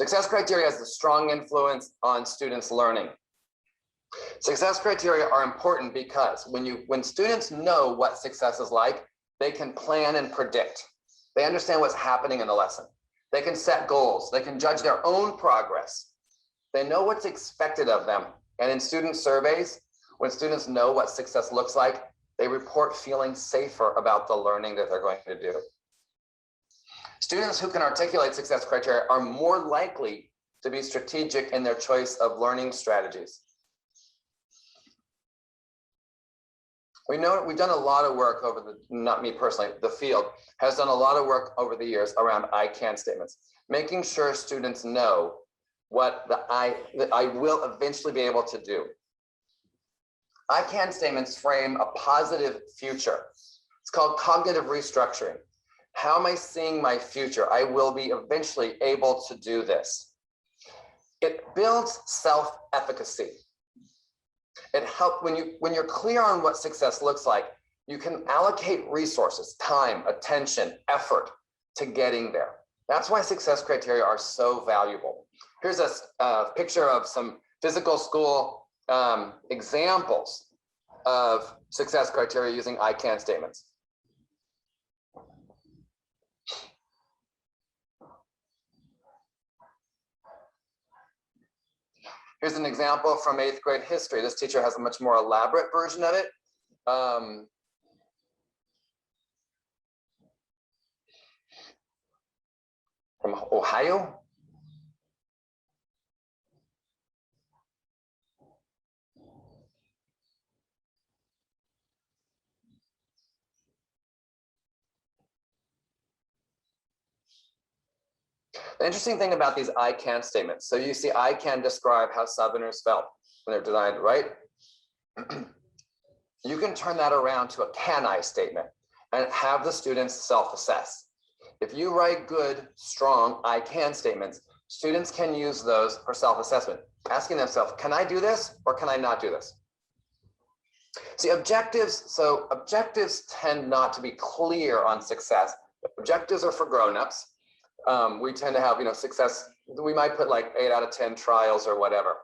Success criteria has a strong influence on students' learning. Success criteria are important because when students know what success is like, they can plan and predict. They understand what's happening in the lesson. They can set goals. They can judge their own progress. They know what's expected of them. And in student surveys, when students know what success looks like, they report feeling safer about the learning that they're going to do. Students who can articulate success criteria are more likely to be strategic in their choice of learning strategies. We know we've done a lot of work over not me personally, the field has done a lot of work over the years around I can statements, making sure students know what that I will eventually be able to do. I can statements frame a positive future. It's called cognitive restructuring. How am I seeing my future? I will be eventually able to do this. It builds self-efficacy. It helps when you're clear on what success looks like, you can allocate resources, time, attention, effort to getting there. That's why success criteria are so valuable. Here's a picture of some physical school examples of success criteria using I can statements. Here's an example from 8th grade history. This teacher has a much more elaborate version of it. From Ohio. The interesting thing about these I can statements, so you see I can describe how Southerners felt when they're designed, right? You can turn that around to a can I statement and have the students self-assess. If you write good, strong I can statements, students can use those for self-assessment, asking themselves, can I do this or can I not do this? See, objectives tend not to be clear on success. Objectives are for grown-ups. We tend to have, success, we might put like 8 out of 10 trials or whatever.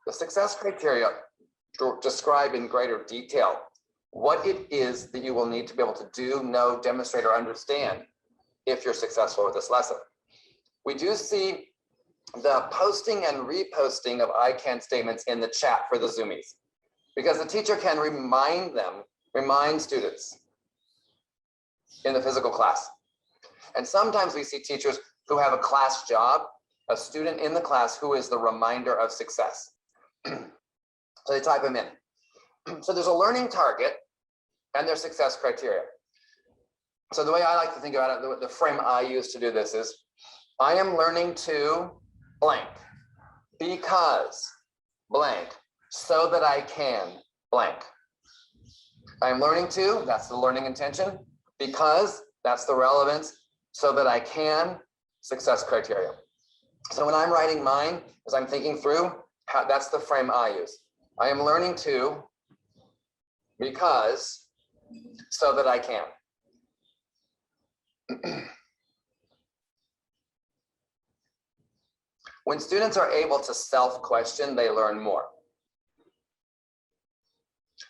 The success criteria describe in greater detail what it is that you will need to be able to do, know, demonstrate, or understand if you're successful with this lesson. We do see the posting and reposting of I can statements in the chat for the Zoomies, because the teacher can remind students in the physical class. And sometimes we see teachers who have a class job, a student in the class who is the reminder of success. So they type them in. So there's a learning target and there's success criteria. So the way I like to think about it, the frame I use to do this is, I am learning to blank because blank so that I can blank. I'm learning to, that's the learning intention, because that's the relevance, so that I can, success criteria. So when I'm writing mine, as I'm thinking through, that's the frame I use. I am learning to, because, so that I can. When students are able to self-question, they learn more.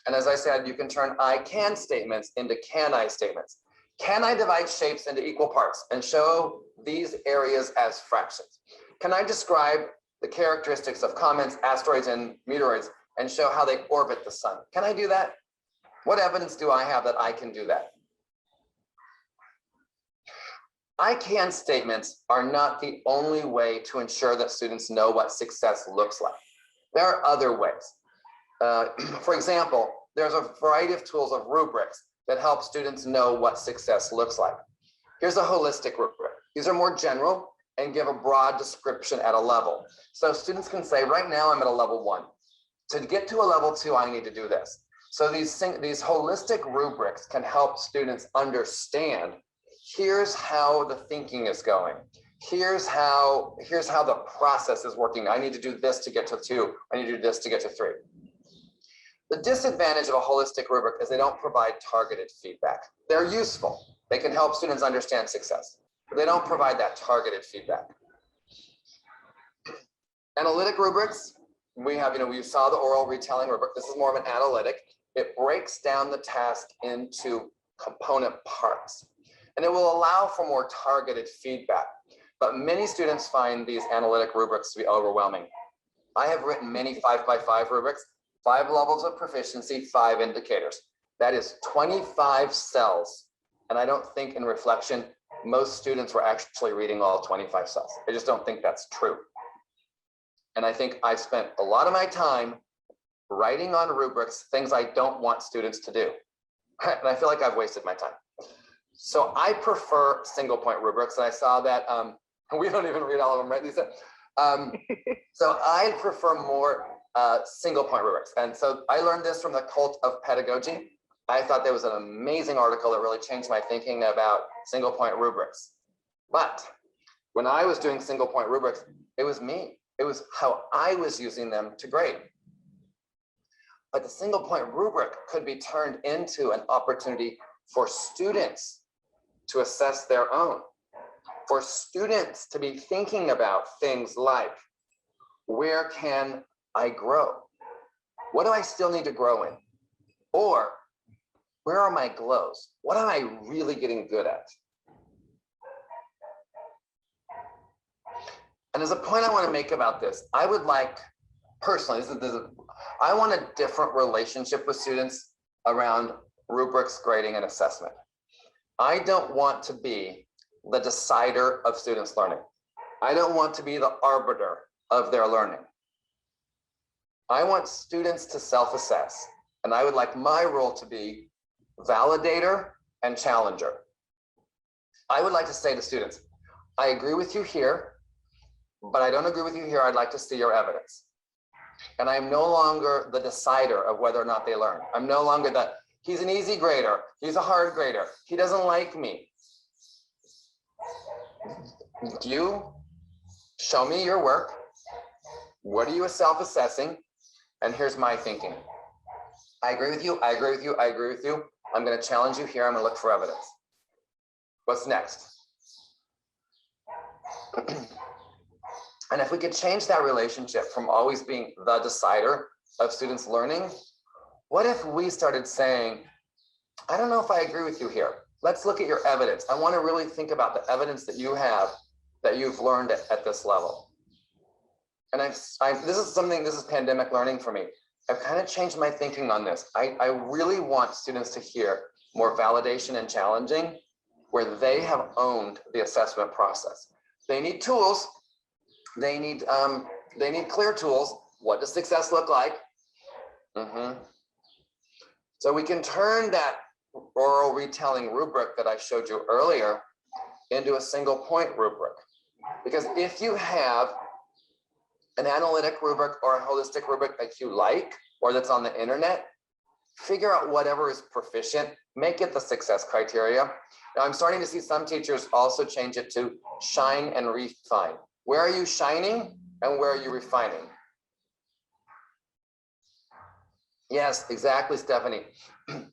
And as I said, you can turn I can statements into can I statements. Can I divide shapes into equal parts and show these areas as fractions? Can I describe the characteristics of comets, asteroids, and meteoroids and show how they orbit the sun? Can I do that? What evidence do I have that I can do that? I can statements are not the only way to ensure that students know what success looks like. There are other ways. For example, there's a variety of tools of rubrics that help students know what success looks like. Here's a holistic rubric. These are more general and give a broad description at a level. So students can say, right now I'm at a level 1. To get to a level 2, I need to do this. So these holistic rubrics can help students understand, here's how the thinking is going. Here's how the process is working. I need to do this to get to 2. I need to do this to get to 3. The disadvantage of a holistic rubric is they don't provide targeted feedback. They're useful. They can help students understand success, but they don't provide that targeted feedback. Analytic rubrics, we have, we saw the oral retelling rubric. This is more of an analytic. It breaks down the task into component parts, and it will allow for more targeted feedback. But many students find these analytic rubrics to be overwhelming. I have written many 5x5 rubrics, 5 levels of proficiency, 5 indicators. That is 25 cells. And I don't think in reflection, most students were actually reading all 25 cells. I just don't think that's true. And I think I spent a lot of my time writing on rubrics, things I don't want students to do. And I feel like I've wasted my time. So I prefer single point rubrics. And I saw that, we don't even read all of them, right, Lisa? So I prefer more single point rubrics. And so I learned this from the Cult of Pedagogy. I thought that was an amazing article that really changed my thinking about single point rubrics. But when I was doing single point rubrics, it was me. It was how I was using them to grade. But the single point rubric could be turned into an opportunity for students to assess their own, for students to be thinking about things like, where can I grow? What do I still need to grow in? Or where are my glows? What am I really getting good at? And there's a point I want to make about this. I would like, personally, I want a different relationship with students around rubrics, grading, and assessment. I don't want to be the decider of students' learning. I don't want to be the arbiter of their learning. I want students to self-assess, and I would like my role to be validator and challenger. I would like to say to students, I agree with you here, but I don't agree with you here. I'd like to see your evidence. And I'm no longer the decider of whether or not they learn. I'm no longer the, he's an easy grader, he's a hard grader, he doesn't like me. You show me your work. What are you self-assessing? And here's my thinking. I agree with you, I agree with you, I agree with you. I'm going to challenge you here. I'm going to look for evidence. What's next? And if we could change that relationship from always being the decider of students' learning, what if we started saying, I don't know if I agree with you here. Let's look at your evidence. I want to really think about the evidence that you have that you've learned at this level. And this is pandemic learning for me. I've kind of changed my thinking on this. I really want students to hear more validation and challenging where they have owned the assessment process. They need tools. They need clear tools. What does success look like? So we can turn that oral retelling rubric that I showed you earlier into a single point rubric. Because if you have an analytic rubric or a holistic rubric that you like, or that's on the internet, figure out whatever is proficient, make it the success criteria. Now I'm starting to see some teachers also change it to shine and refine. Where are you shining and where are you refining? Yes, exactly, Stephanie.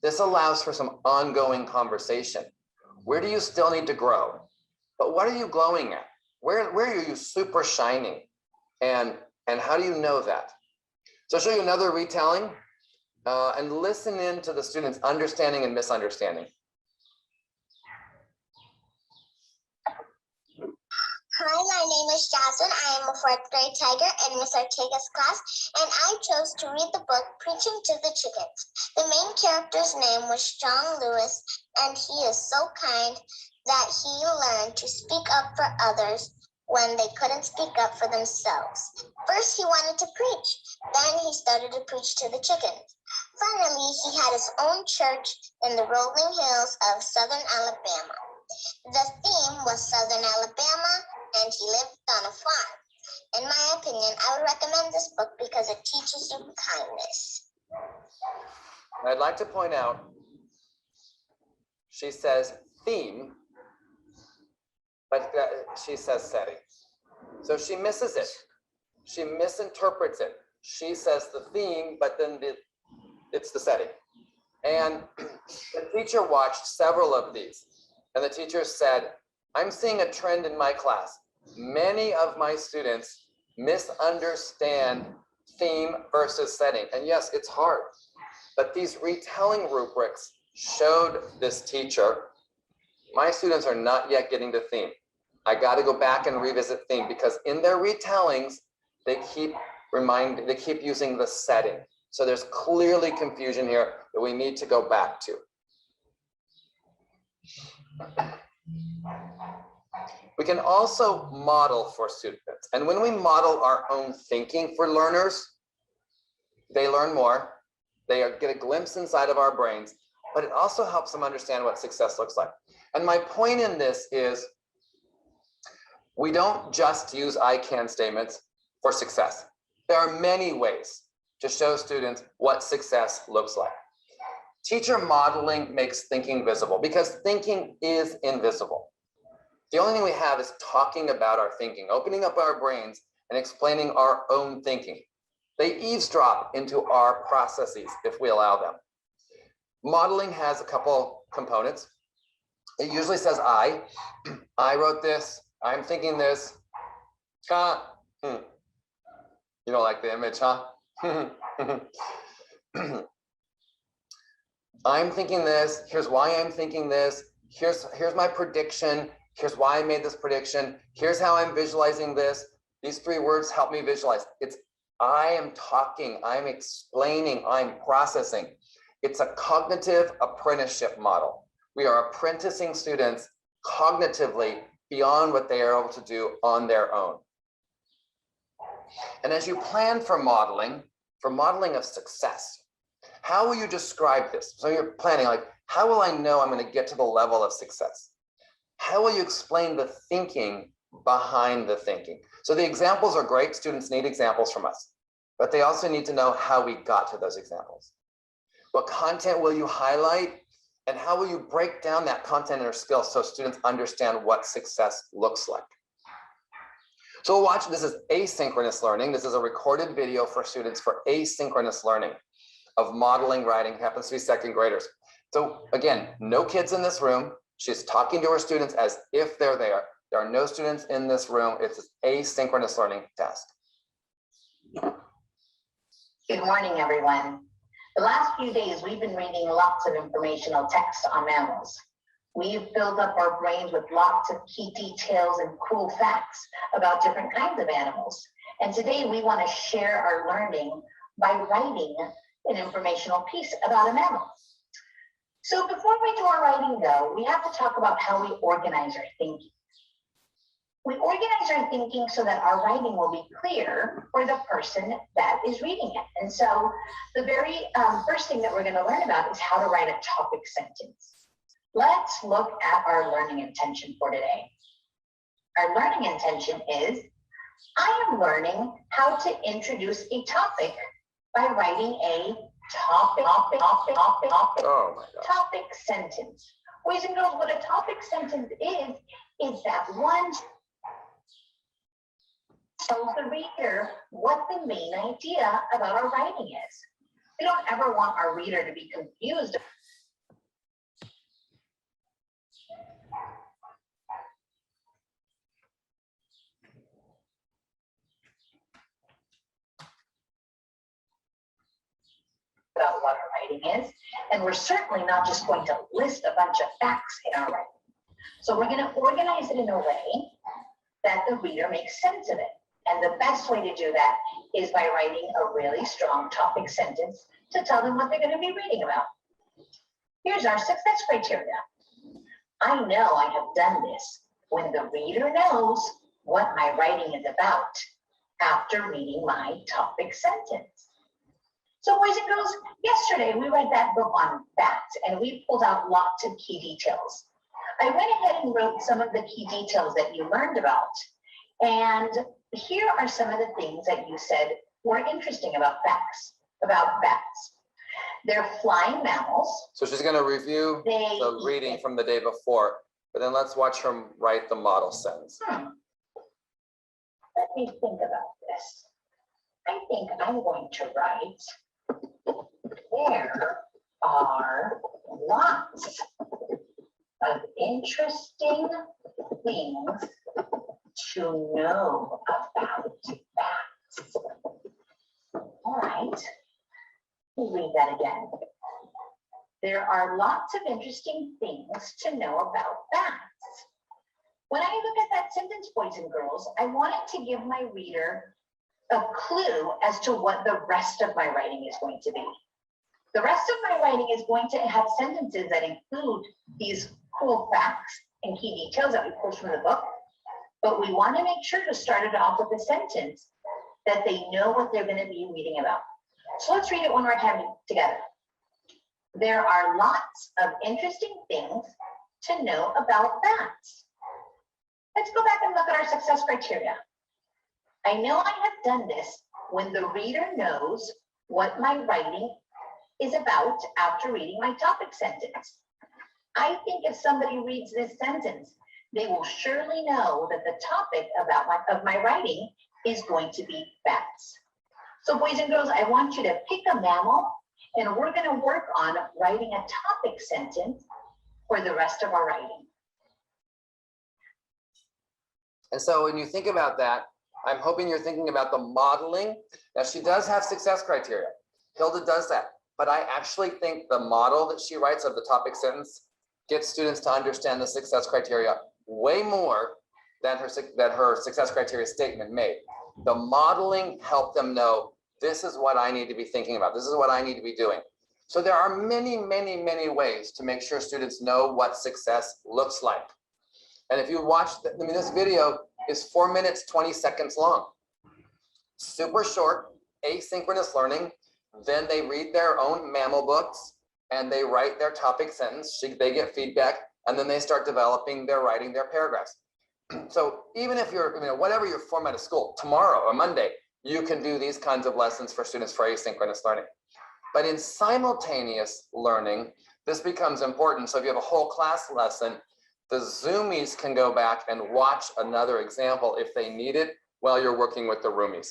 This allows for some ongoing conversation. Where do you still need to grow? But what are you glowing at? Where are you super shining? And how do you know that? So I'll show you another retelling and listen in to the students' understanding and misunderstanding. Hi, my name is Jasmine. I am a 4th grade Tiger in Miss Ortega's class, and I chose to read the book Preaching to the Chickens. The main character's name was John Lewis, and he is so kind that he learned to speak up for others when they couldn't speak up for themselves. First, he wanted to preach. Then he started to preach to the chickens. Finally, he had his own church in the rolling hills of southern Alabama. The theme was Southern Alabama, and he lived on a farm. In my opinion, I would recommend this book because it teaches you kindness. I'd like to point out, she says theme, but she says setting. So she misses it. She misinterprets it. She says the theme, but then it's the setting. And the teacher watched several of these. And the teacher said, I'm seeing a trend in my class. Many of my students misunderstand theme versus setting. And yes, it's hard, but these retelling rubrics showed this teacher, my students are not yet getting the theme. I got to go back and revisit theme because in their retellings, they keep using the setting. So there's clearly confusion here that we need to go back to. We can also model for students. And when we model our own thinking for learners, they learn more, they get a glimpse inside of our brains, but it also helps them understand what success looks like. And my point in this is we don't just use I can statements for success. There are many ways to show students what success looks like. Teacher modeling makes thinking visible because thinking is invisible. The only thing we have is talking about our thinking, opening up our brains and explaining our own thinking. They eavesdrop into our processes if we allow them. Modeling has a couple components. It usually says I wrote this, I'm thinking this. You don't like the image, huh? I'm thinking this, here's why I'm thinking this, here's my prediction, here's why I made this prediction, here's how I'm visualizing this. These three words help me visualize. It's I am talking, I'm explaining, I'm processing. It's a cognitive apprenticeship model. We are apprenticing students cognitively beyond what they are able to do on their own. And as you plan for modeling of success, how will you describe this? So you're planning like, how will I know I'm going to get to the level of success? How will you explain the thinking behind the thinking? So the examples are great. Students need examples from us, but they also need to know how we got to those examples. What content will you highlight? And how will you break down that content or skills so students understand what success looks like? So we'll watch, this is asynchronous learning. This is a recorded video for students for asynchronous learning of modeling writing, happens to be second graders. So again, no kids in this room. She's talking to her students as if they're there. There are no students in this room. It's an asynchronous learning task. Good morning, everyone. The last few days, we've been reading lots of informational text on mammals. We've filled up our brains with lots of key details and cool facts about different kinds of animals. And today we want to share our learning by writing an informational piece about a mammal. So before we do our writing though, we have to talk about how we organize our thinking. We organize our thinking so that our writing will be clear for the person that is reading it. And so the very first thing that we're going to learn about is how to write a topic sentence. Let's look at our learning intention for today. Our learning intention is, I am learning how to introduce a topic by writing a topic sentence. Boys and girls, what a topic sentence is that one tells the reader what the main idea about our writing is. We don't ever want our reader to be confused. About what our writing is, and we're certainly not just going to list a bunch of facts in our writing. So we're going to organize it in a way that the reader makes sense of it. And the best way to do that is by writing a really strong topic sentence to tell them what they're going to be reading about. Here's our success criteria. I know I have done this when the reader knows what my writing is about after reading my topic sentence. So boys and girls, yesterday we read that book on bats and we pulled out lots of key details. I went ahead and wrote some of the key details that you learned about. And here are some of the things that you said were interesting about bats. They're flying mammals. So she's going to review the reading from the day before, but then let's watch her write the model sentence. Let me think about this. I think I'm going to write, there are lots of interesting things to know about bats. read that again. There are lots of interesting things to know about bats. When I look at that sentence, boys and girls, I wanted to give my reader a clue as to what the rest of my writing is going to be. The rest of my writing is going to have sentences that include these cool facts and key details that we pulled from the book, but we want to make sure to start it off with a sentence that they know what they're going to be reading about. So let's read it one more time together. There are lots of interesting things to know about bats. Let's go back and look at our success criteria. I know I have done this when the reader knows what my writing is about after reading my topic sentence. I think if somebody reads this sentence, they will surely know that the topic of my writing is going to be bats. So boys and girls, I want you to pick a mammal, and we're going to work on writing a topic sentence for the rest of our writing. And so when you think about that, I'm hoping you're thinking about the modeling. Now, she does have success criteria. Hilda does that. But I actually think the model that she writes of the topic sentence gets students to understand the success criteria way more than her success criteria statement made. The modeling helped them know, this is what I need to be thinking about. This is what I need to be doing. So there are many, many, many ways to make sure students know what success looks like. And if you watch, this video is 4 minutes, 20 seconds long. Super short, asynchronous learning. Then they read their own mammal books and they write their topic sentence. They get feedback, and then they start developing their writing their paragraphs. So even if you're, whatever your format of school, tomorrow or Monday, you can do these kinds of lessons for students for asynchronous learning. But in simultaneous learning, this becomes important. So if you have a whole class lesson, the Zoomies can go back and watch another example if they need it while you're working with the roomies.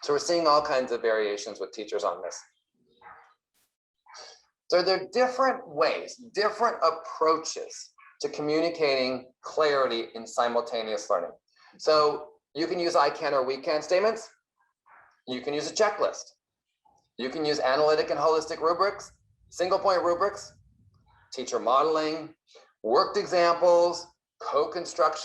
So we're seeing all kinds of variations with teachers on this. So there are different ways, different approaches to communicating clarity in simultaneous learning. So you can use I can or we can statements. You can use a checklist. You can use analytic and holistic rubrics, single point rubrics, teacher modeling, worked examples, co-construction.